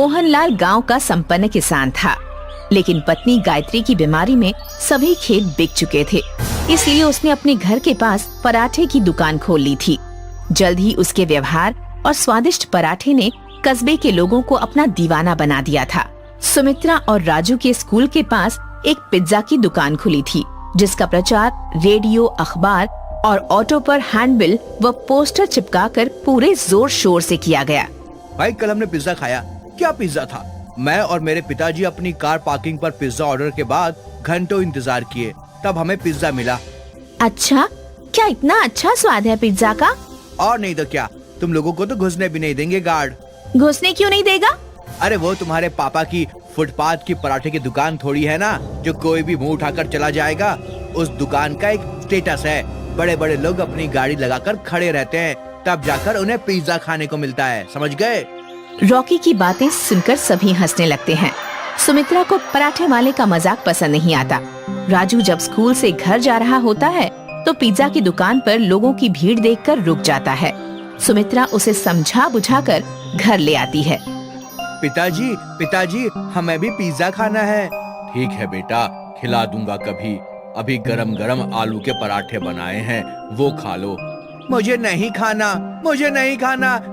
मोहनलाल गांव का संपन्न किसान था, लेकिन पत्नी गायत्री की बीमारी में सभी खेत बिक चुके थे। इसलिए उसने अपने घर के पास पराठे की दुकान खोल ली थी। जल्द ही उसके व्यवहार और स्वादिष्ट पराठे ने कस्बे के लोगों को अपना दीवाना बना दिया था। सुमित्रा और राजू के स्कूल के पास एक पिज्जा की दुकान खुली थी, जिसका प्रचार रेडियो, अखबार और ऑटो पर हैंडबिल व पोस्टर चिपकाकर पूरे जोर शोर से किया गया। भाई, कल हमने पिज्जा खाया। क्या पिज्जा था? मैं और मेरे पिताजी अपनी कार पार्किंग पर पिज्जा ऑर्डर के बाद घंटों इंतजार किए, तब हमें पिज्जा मिला। अच्छा, क्या इतना अच्छा स्वाद है पिज्जा का? और नहीं तो क्या, तुम लोगों को तो घुसने भी नहीं देंगे गार्ड। घुसने क्यों नहीं देगा? अरे वो तुम्हारे पापा की फुटपाथ की पराठे की दुकान थोड़ी है ना, जो कोई भी मुंह उठाकर चला जाएगा। उस दुकान का एक स्टेटस है, बड़े बड़े लोग अपनी गाड़ी लगाकर खड़े रहते हैं, तब जाकर उन्हें पिज्जा खाने को मिलता है, समझ गए? रॉकी की बातें सुनकर सभी हंसने लगते हैं। सुमित्रा को पराठे वाले का मजाक पसंद नहीं आता। राजू जब स्कूल से घर जा रहा होता है तो पिज्जा की दुकान पर लोगों की भीड़ देखकर रुक जाता है। सुमित्रा उसे समझा बुझाकर घर ले आती है। पिताजी, हमें भी पिज्जा खाना है। ठीक है बेटा, खिला दूंगा कभी। अभी गरम गरम आलू के पराठे बनाए हैं, वो खा लो। मुझे नहीं खाना,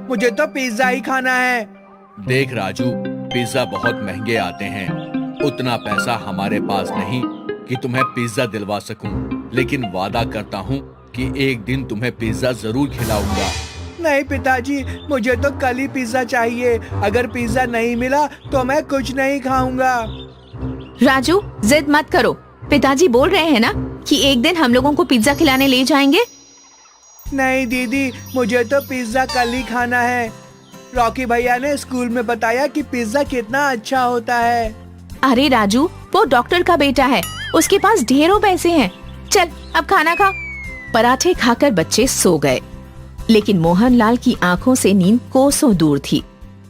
मुझे तो पिज्जा ही खाना है। देख राजू, पिज्जा बहुत महंगे आते हैं। उतना पैसा हमारे पास नहीं कि तुम्हें पिज्जा दिलवा सकूं, लेकिन वादा करता हूं कि एक दिन तुम्हें पिज्जा जरूर खिलाऊंगा। नहीं पिताजी, मुझे तो कल ही पिज्जा चाहिए। अगर पिज्जा नहीं मिला तो मैं कुछ नहीं खाऊंगा। राजू, जिद मत करो। पिताजी बोल रहे हैं ना कि एक दिन हम लोगों को पिज्जा खिलाने ले जाएंगे। नहीं दीदी, मुझे तो पिज्जा कल ही खाना है। रॉकी भैया ने स्कूल में बताया कि पिज्जा कितना अच्छा होता है। अरे राजू, वो डॉक्टर का बेटा है, उसके पास ढेरों पैसे हैं। चल अब खाना खा। पराठे खाकर बच्चे सो गए, लेकिन मोहनलाल की आंखों से नींद कोसों दूर थी।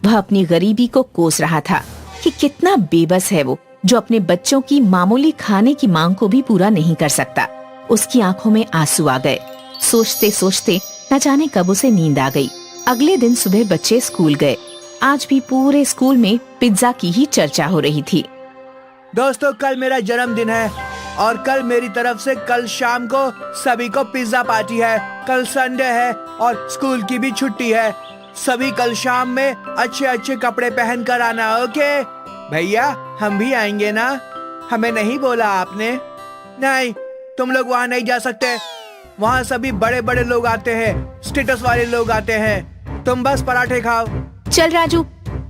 वह अपनी गरीबी को कोस रहा था कि कितना बेबस है वो, जो अपने बच्चों की मामूली खाने की मांग को भी पूरा नहीं कर सकता। उसकी आंखों में आंसू आ गए। सोचते सोचते न जाने कब उसे नींद आ गई। अगले दिन सुबह बच्चे स्कूल गए। आज भी पूरे स्कूल में पिज्जा की ही चर्चा हो रही थी। दोस्तों, कल मेरा जन्मदिन है और कल मेरी तरफ से कल शाम को सभी को पिज्जा पार्टी है। कल संडे है और स्कूल की भी छुट्टी है। सभी कल शाम में अच्छे अच्छे कपड़े पहन कर आना, ओके? भैया, हम भी आएंगे ना? हमें नहीं बोला आपने? नहीं, तुम लोग वहाँ नहीं जा सकते। वहाँ सभी बड़े बड़े लोग आते हैं, स्टेटस वाले लोग आते हैं। तुम बस पराठे खाओ। चल राजू,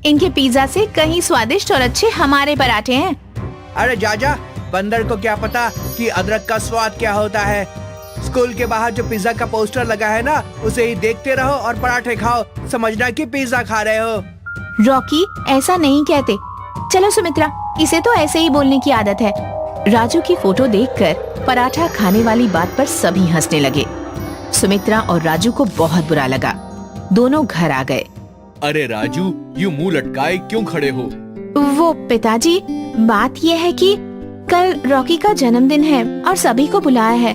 इनके पिज्जा से कहीं स्वादिष्ट और अच्छे हमारे पराठे हैं। अरे जा, बंदर को क्या पता कि अदरक का स्वाद क्या होता है। स्कूल के बाहर जो पिज्जा का पोस्टर लगा है ना, उसे ही देखते रहो और पराठे खाओ, समझना कि पिज्जा खा रहे हो। रॉकी, ऐसा नहीं कहते। चलो सुमित्रा, इसे तो ऐसे ही बोलने की आदत है। राजू की फोटो देखकर पराठा खाने वाली बात पर सभी हंसने लगे। सुमित्रा और राजू को बहुत बुरा लगा। दोनों घर आ गए। अरे राजू, यूं मुंह लटकाए क्यों खड़े हो? वो पिताजी, बात ये है कि कल रॉकी का जन्मदिन है और सभी को बुलाया है,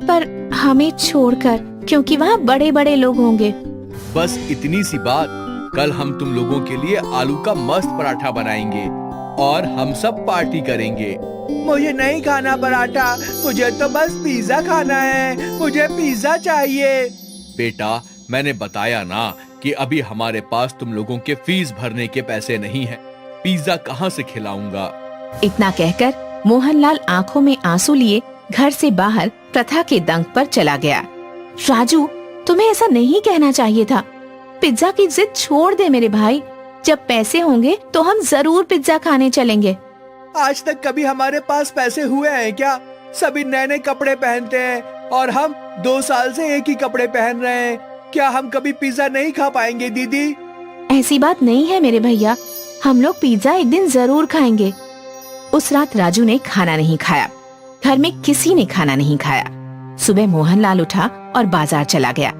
पर हमें छोड़कर, क्योंकि वहाँ बड़े बड़े लोग होंगे। बस इतनी सी बात। कल हम तुम लोगों के लिए आलू का मस्त पराठा बनाएंगे और हम सब पार्टी करेंगे। मुझे नहीं खाना पराठा, मुझे तो बस पिज्जा खाना है। मुझे पिज्जा चाहिए। बेटा, मैंने बताया ना कि अभी हमारे पास तुम लोगों के फीस भरने के पैसे नहीं हैं। पिज्जा कहाँ से खिलाऊंगा? इतना कहकर मोहनलाल आंखों में आंसू लिए घर से बाहर प्रथा के दंग पर चला गया। राजू, तुम्हें ऐसा नहीं कहना चाहिए था। पिज्जा की जिद छोड़ दे मेरे भाई। जब पैसे होंगे तो हम जरूर पिज्जा खाने चलेंगे। आज तक कभी हमारे पास पैसे हुए हैं क्या? सभी नए नए कपड़े पहनते हैं और हम 2 साल से एक ही कपड़े पहन रहे हैं। क्या हम कभी पिज्जा नहीं खा पाएंगे दीदी? ऐसी बात नहीं है मेरे भैया, हम लोग पिज्जा एक दिन जरूर खाएंगे। उस रात राजू ने खाना नहीं खाया। घर में किसी ने खाना नहीं खाया। सुबह मोहनलाल उठा और बाजार चला गया।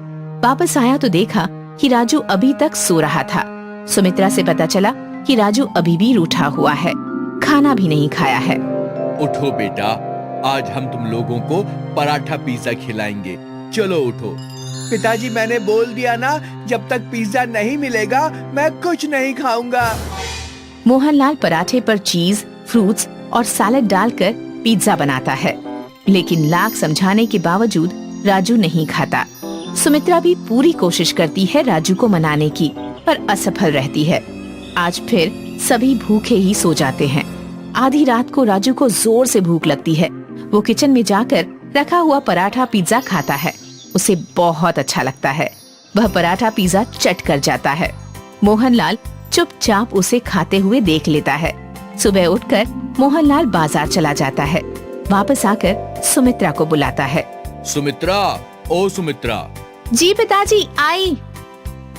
वापस आया तो देखा कि राजू अभी तक सो रहा था। सुमित्रा से पता चला कि राजू अभी भी रूठा हुआ है, खाना भी नहीं खाया है। उठो बेटा, आज हम तुम लोगों को पराठा पिज्जा खिलाएंगे। चलो उठो। पिताजी, मैंने बोल दिया ना, जब तक पिज्जा नहीं मिलेगा मैं कुछ नहीं खाऊंगा। मोहनलाल पराठे पर चीज, फ्रूट्स और सैलेड डालकर पिज्जा बनाता है, लेकिन लाख समझाने के बावजूद राजू नहीं खाता। सुमित्रा भी पूरी कोशिश करती है राजू को मनाने की, पर असफल रहती है। आज फिर सभी भूखे ही सो जाते हैं। आधी रात को राजू को जोर से भूख लगती है। वो किचन में जाकर रखा हुआ पराठा पिज्जा खाता है। उसे बहुत अच्छा लगता है। वह पराठा पिज्जा चट कर जाता है। मोहनलाल चुपचाप उसे खाते हुए देख लेता है। सुबह उठकर मोहनलाल बाजार चला जाता है। वापस आकर सुमित्रा को बुलाता है। सुमित्रा, ओ सुमित्रा। जी पिताजी, आई।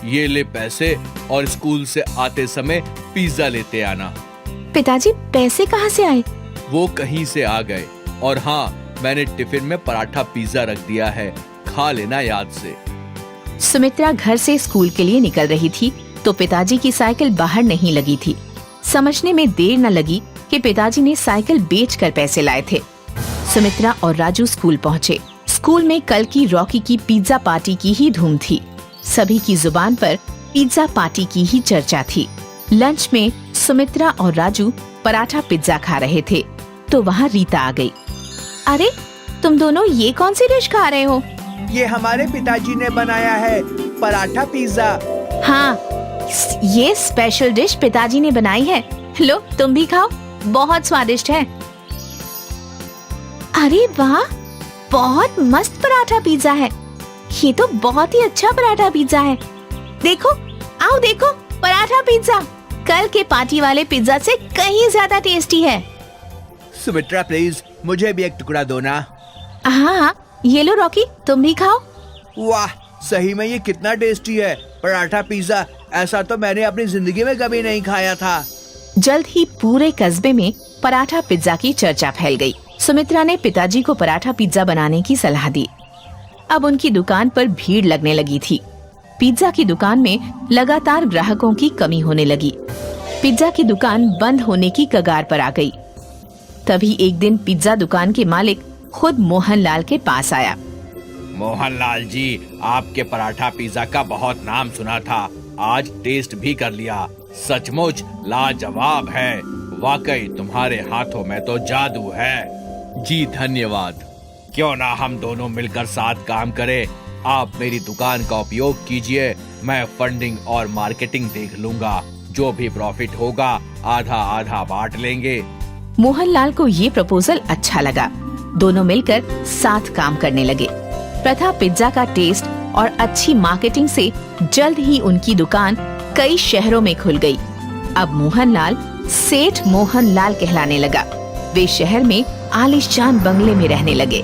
ये ले पैसे और स्कूल से आते समय पिज्जा लेते आना। पिताजी, पैसे कहाँ से आए? वो कहीं से आ गए। और हाँ, मैंने टिफिन में पराठा पिज्जा रख दिया है, खा लेना याद से। सुमित्रा घर से स्कूल के लिए निकल रही थी तो पिताजी की साइकिल बाहर नहीं लगी थी। समझने में देर न लगी कि पिताजी ने साइकिल बेचकर पैसे लाए थे। सुमित्रा और राजू स्कूल पहुँचे। स्कूल में कल की रॉकी की पिज्जा पार्टी की ही धूम थी। सभी की जुबान पर पिज्जा पार्टी की ही चर्चा थी। लंच में सुमित्रा और राजू पराठा पिज्जा खा रहे थे तो वहाँ रीता आ गई। अरे, तुम दोनों ये कौन सी डिश खा रहे हो? ये हमारे पिताजी ने बनाया है, पराठा पिज्जा। हाँ, ये स्पेशल डिश पिताजी ने बनाई है। लो, तुम भी खाओ, बहुत स्वादिष्ट है। अरे वाह, बहुत मस्त पराठा पिज्जा है। ये तो बहुत ही अच्छा पराठा पिज्जा है। देखो, आओ देखो, पराठा पिज्जा कल के पार्टी वाले पिज्जा से कहीं ज्यादा टेस्टी है। सुमित्रा प्लीज, मुझे भी एक टुकड़ा दो ना। हाँ, ये लो रॉकी, तुम भी खाओ। वाह, सही में ये कितना टेस्टी है पराठा पिज्जा। ऐसा तो मैंने अपनी जिंदगी में कभी नहीं खाया था। जल्द ही पूरे कस्बे में पराठा पिज्जा की चर्चा फैल गई। सुमित्रा ने पिताजी को पराठा पिज्जा बनाने की सलाह दी। अब उनकी दुकान पर भीड़ लगने लगी थी। पिज्जा की दुकान में लगातार ग्राहकों की कमी होने लगी। पिज्जा की दुकान बंद होने की कगार पर आ गई। तभी एक दिन पिज्जा दुकान के मालिक खुद मोहनलाल के पास आया। मोहनलाल जी, आपके पराठा पिज्जा का बहुत नाम सुना था, आज टेस्ट भी कर लिया। सचमुच लाजवाब है। वाकई तुम्हारे हाथों में तो जादू है। जी धन्यवाद। क्यों ना हम दोनों मिलकर साथ काम करें। आप मेरी दुकान का उपयोग कीजिए, मैं फंडिंग और मार्केटिंग देख लूंगा। जो भी प्रॉफिट होगा आधा आधा बांट लेंगे। मोहनलाल को ये प्रपोजल अच्छा लगा। दोनों मिलकर साथ काम करने लगे। प्रथा पिज्जा का टेस्ट और अच्छी मार्केटिंग से जल्द ही उनकी दुकान कई शहरों में खुल गई। अब मोहनलाल सेठ मोहनलाल कहलाने लगा। वे शहर में आलीशान बंगले में रहने लगे।